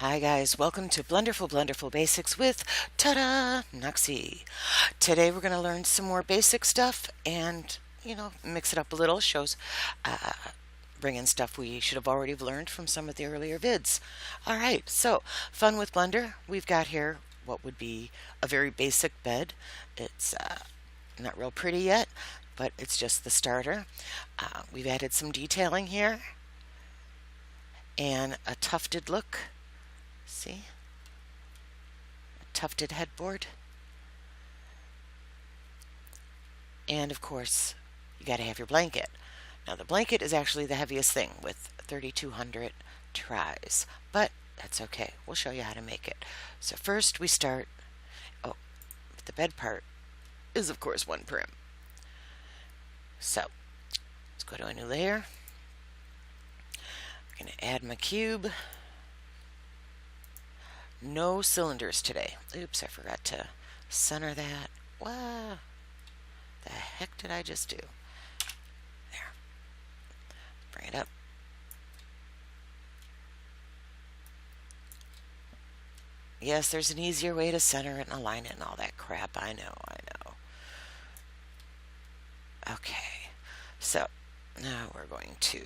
Hi guys, welcome to Blunderful Basics with Tada Nuxie. Today we're going to learn some more basic stuff and, mix it up a little. Shows, uh, bring in stuff we should have already learned from some of the earlier vids. All right, so fun with Blender. We've got here what would be a very basic bed. It's not real pretty yet, but it's just the starter. We've added some detailing here and a tufted look. See? A tufted headboard. And of course, you got to have your blanket. Now, the blanket is actually the heaviest thing with 3,200 tries, but that's okay. We'll show you how to make it. So, first we start. Oh, the bed part is, of course, one prim. So, let's go to a new layer. I'm going to add my cube. No cylinders today. Oops, I forgot to center that. What the heck did I just do? There. Bring it up. Yes, there's an easier way to center it and align it and all that crap. I know. Okay, so now we're going to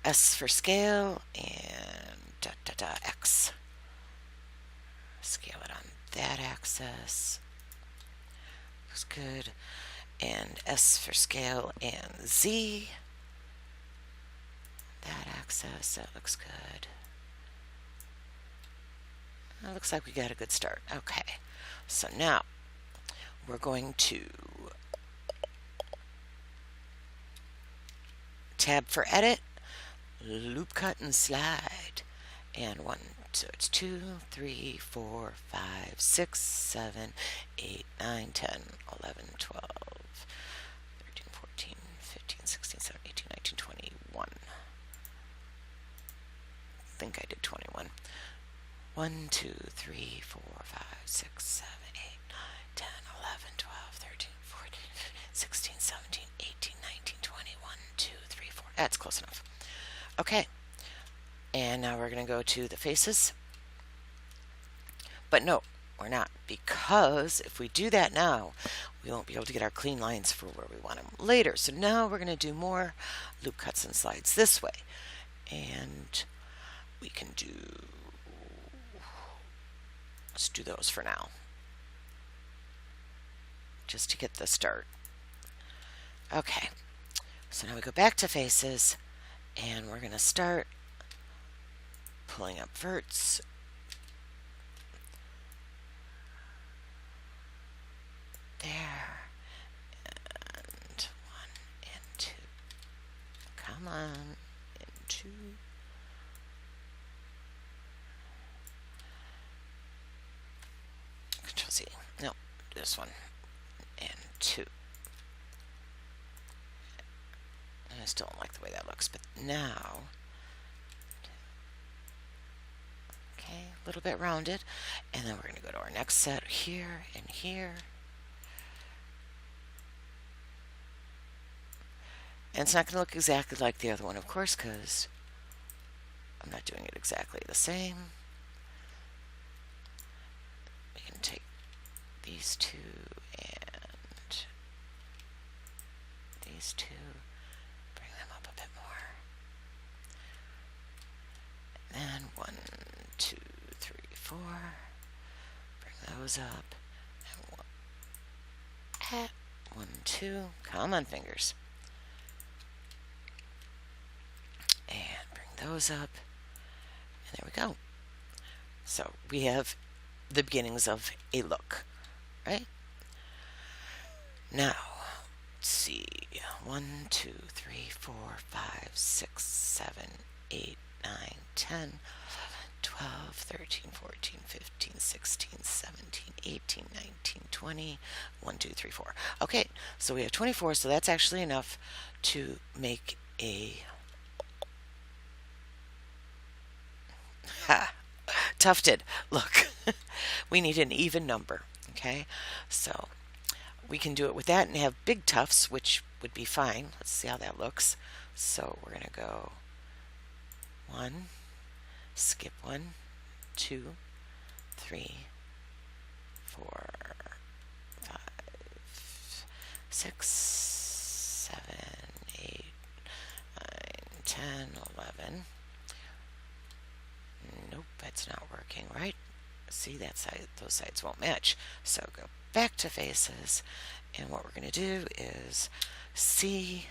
S for scale and X. Scale it on that axis. Looks good. And S for scale and Z. That axis. That looks good. That looks like we got a good start. Okay. So now we're going to tab for edit, loop cut and slide. And so it's 2, 3, 4, 5, 6, 7, 8, 9, 10, 11, 12, 13, 14, 15, 16, 17, 18, 19, 21. I think I did 21. 1, 2, 3, 4, 5, 6, 7, 8, 9, 10, 11, 12, 13, 14, 15, 16, 17, 18, 19, 20, 1, 2, 3, 4. That's close enough. Okay. And now we're going to go to the faces. But no, we're not, because if we do that now, we won't be able to get our clean lines for where we want them later. So now we're going to do more loop cuts and slides this way. And we can do, let's do those for now, just to get the start. Okay, so now we go back to faces, and we're going to start pulling up verts. There. And 1 and 2. Come on. And 2. Control Z. No, this one. And 2. I still don't like the way that looks, but now, okay, a little bit rounded, and then we're going to go to our next set here and here. And it's not going to look exactly like the other one, of course, because I'm not doing it exactly the same. We can take these two and these two, bring them up a bit more. And then 1, 2, 3, 4. Bring those up. And 1, 2. Come on, fingers. And bring those up. And there we go. So we have the beginnings of a look, right? Now, let's see. 1, 2, 3, 4, 5, 6, 7, 8, 9, 10, 11, 12, 13, 14, 15, 16, 17, 18, 19, 20, 1, 2, 3, 4. Okay, so we have 24, so that's actually enough to make a tufted look. We need an even number, okay? So we can do it with that and have big tufts, which would be fine. Let's see how that looks. So we're going to go 1, skip 1, 2, 3, 4, 5, 6, 7, 8, 9, 10, 11. Nope, that's not working right. See, that side, those sides won't match. So go back to faces, and what we're going to do is see.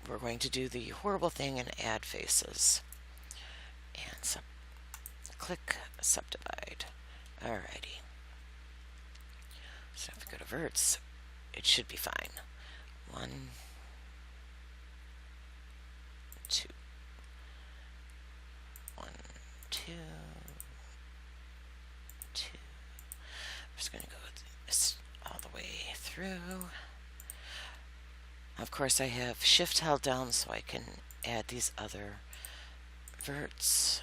We're going to do the horrible thing and add faces. And click subdivide. Alrighty. So if we go to verts, it should be fine. 1, 2. 1, 2, 2. I'm just going to go this all the way through. Of course, I have Shift held down so I can add these other verts.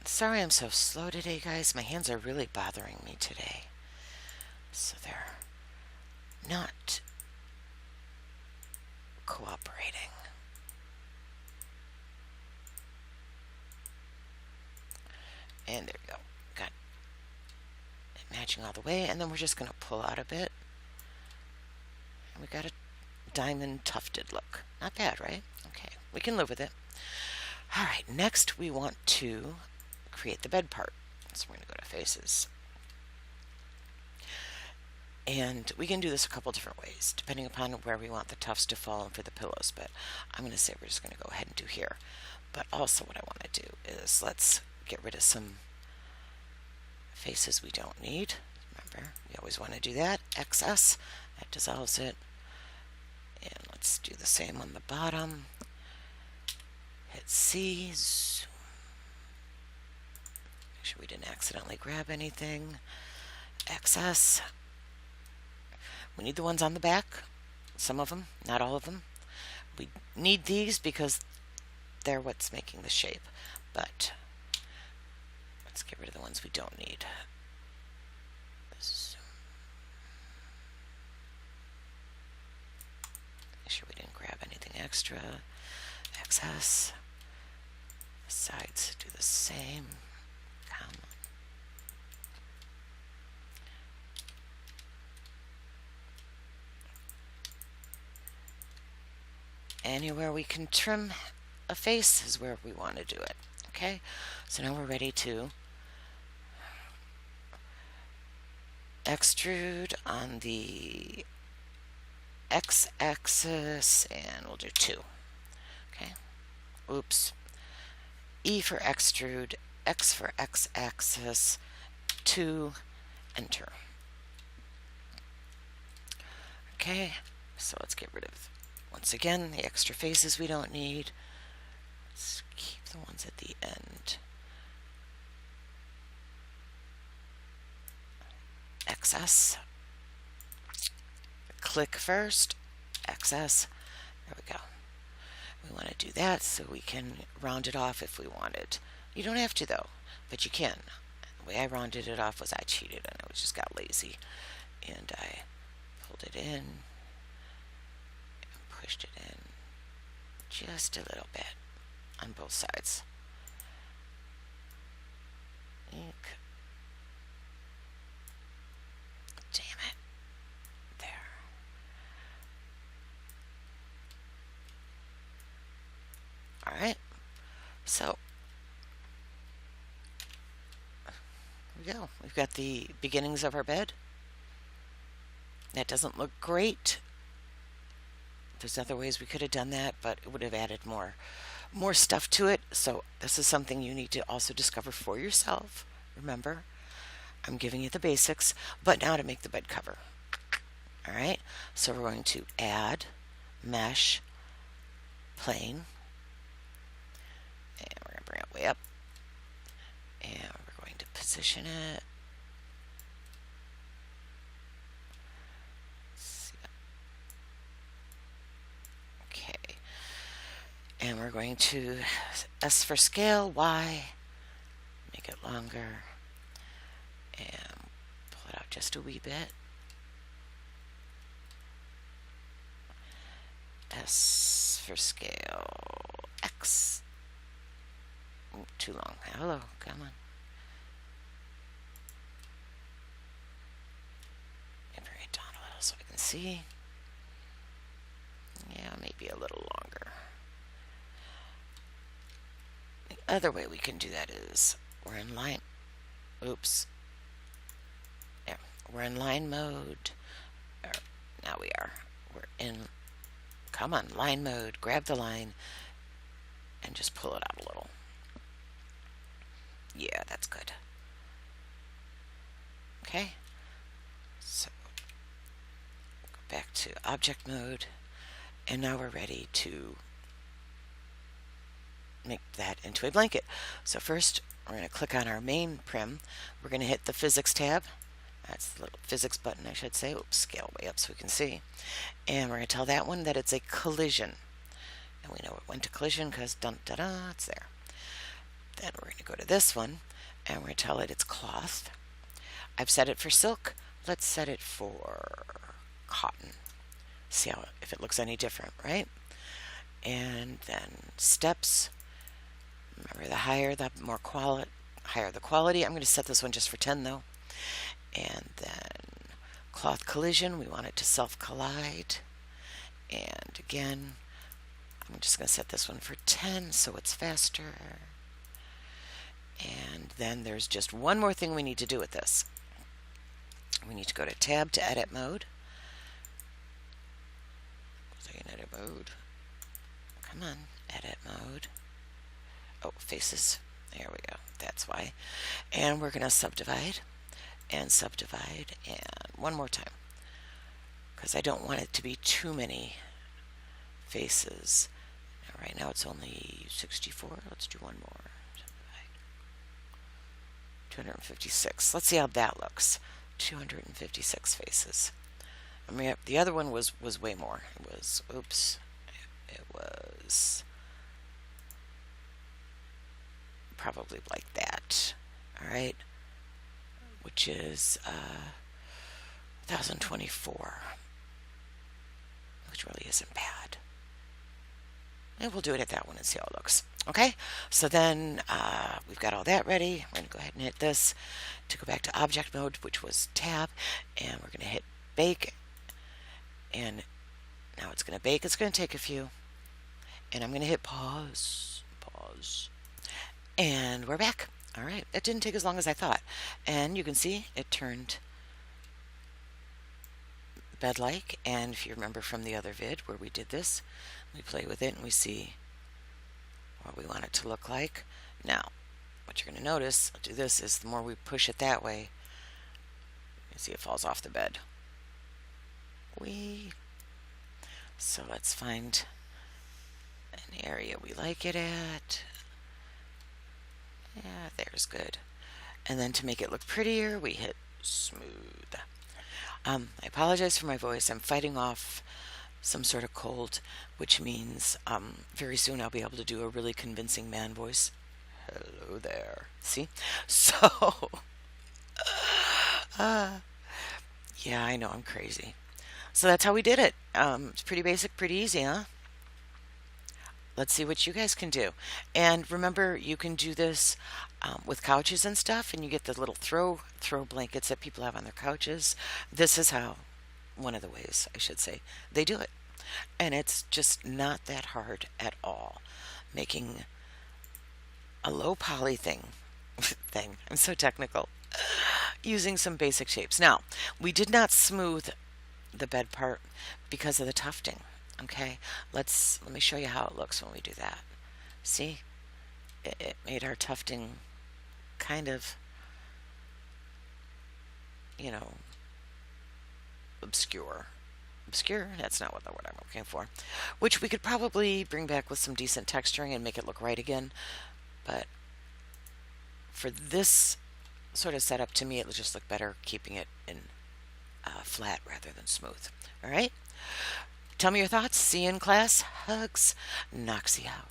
Sorry I'm so slow today, guys. My hands are really bothering me today. So they're not cooperating. And there we go. Got it matching all the way. And then we're just going to pull out a bit. And we got a diamond tufted look. Not bad, right? Okay, we can live with it. All right, next we want to create the bed part. So we're going to go to faces. And we can do this a couple different ways, depending upon where we want the tufts to fall in for the pillows. But I'm going to say we're just going to go ahead and do here. But also what I want to do is let's get rid of some faces we don't need. Remember, we always want to do that. Excess, that dissolves it. And let's do the same on the bottom. Hit C, zoom. Make sure we didn't accidentally grab anything. Excess. We need the ones on the back, some of them, not all of them. We need these because they're what's making the shape, but let's get rid of the ones we don't need. Make sure we didn't grab anything extra. Excess. Sides do the same. Come on. Anywhere we can trim a face is where we want to do it. Okay, so now we're ready to extrude on the x-axis, and we'll do 2. Okay, oops. E for extrude, X for x-axis, 2, enter. Okay, so let's get rid of, once again, the extra faces we don't need. Let's keep the ones at the end. Excess. Click first, excess. There we go. We want to do that so we can round it off if we wanted. You don't have to though, but you can. The way I rounded it off was I cheated and I just got lazy. And I pulled it in and pushed it in just a little bit on both sides. Ink. Damn it. There. Alright. So, here we go. We've got the beginnings of our bed. That doesn't look great. There's other ways we could have done that, but it would have added more stuff to it. So this is something you need to also discover for yourself. Remember, I'm giving you the basics, but now to make the bed cover. All right, so we're going to add mesh plane, and we're going to bring it way up, and we're going to position it. And we're going to S for scale, Y, make it longer, and pull it out just a wee bit. S for scale, X. Ooh, too long. Hello, come on. And bring it down a little so we can see. Yeah, maybe a little longer. The other way we can do that is we're in line. Oops. There. We're in line mode. Now we are. We're in. Come on, line mode. Grab the line and just pull it out a little. Yeah, that's good. Okay. So go back to object mode, and now we're ready to make that into a blanket. So first, we're going to click on our main prim. We're going to hit the physics tab. That's the little physics button, I should say. Oops, scale way up so we can see. And we're going to tell that one that it's a collision. And we know it went to collision because dun-da-da, it's there. Then we're going to go to this one, and we're going to tell it it's cloth. I've set it for silk. Let's set it for cotton. See how if it looks any different, right? And then steps. Remember, the higher the higher the quality. I'm going to set this one just for 10 though. And then cloth collision, we want it to self-collide. And again, I'm just going to set this one for 10 so it's faster. And then there's just one more thing we need to do with this. We need to go to tab to edit mode. In edit mode. Come on, edit mode. Oh, faces. There we go. That's why. And we're going to subdivide and subdivide and one more time because I don't want it to be too many faces. Now, right now it's only 64. Let's do one more. 256. Let's see how that looks. 256 faces. I mean, the other one was way more. It was, oops, it was probably like that. All right, which is 1024, which really isn't bad. And we'll do it at that one and see how it looks. Okay, so then we've got all that ready. We're going to go ahead and hit this to go back to object mode, which was tab, and we're going to hit bake. And now it's going to bake. It's going to take a few. And I'm going to hit pause. Pause. And we're back. All right. It didn't take as long as I thought. And you can see it turned bed-like. And if you remember from the other vid where we did this, we play with it and we see what we want it to look like. Now, what you're going to notice, I'll do this, is the more we push it that way, you see it falls off the bed. So let's find an area we like it at. Yeah, there's good. And then to make it look prettier, we hit smooth. I apologize for my voice. I'm fighting off some sort of cold, which means very soon I'll be able to do a really convincing man voice. Hello there. See? So, yeah, I know I'm crazy. So that's how we did it. It's pretty basic, pretty easy, huh? Let's see what you guys can do. And remember, you can do this with couches and stuff, and you get the little throw blankets that people have on their couches. This is how, one of the ways, I should say, they do it. And it's just not that hard at all. Making a low poly thing. I'm so technical. Using some basic shapes. Now, we did not smooth the bed part because of the tufting. Okay, let me show you how it looks when we do that. See, it made our tufting kind of, you know, obscure. That's not what the word I'm looking for. Which we could probably bring back with some decent texturing and make it look right again. But for this sort of setup, to me, it would just look better keeping it in flat rather than smooth. All right? Tell me your thoughts. See you in class. Hugs. Noxie out.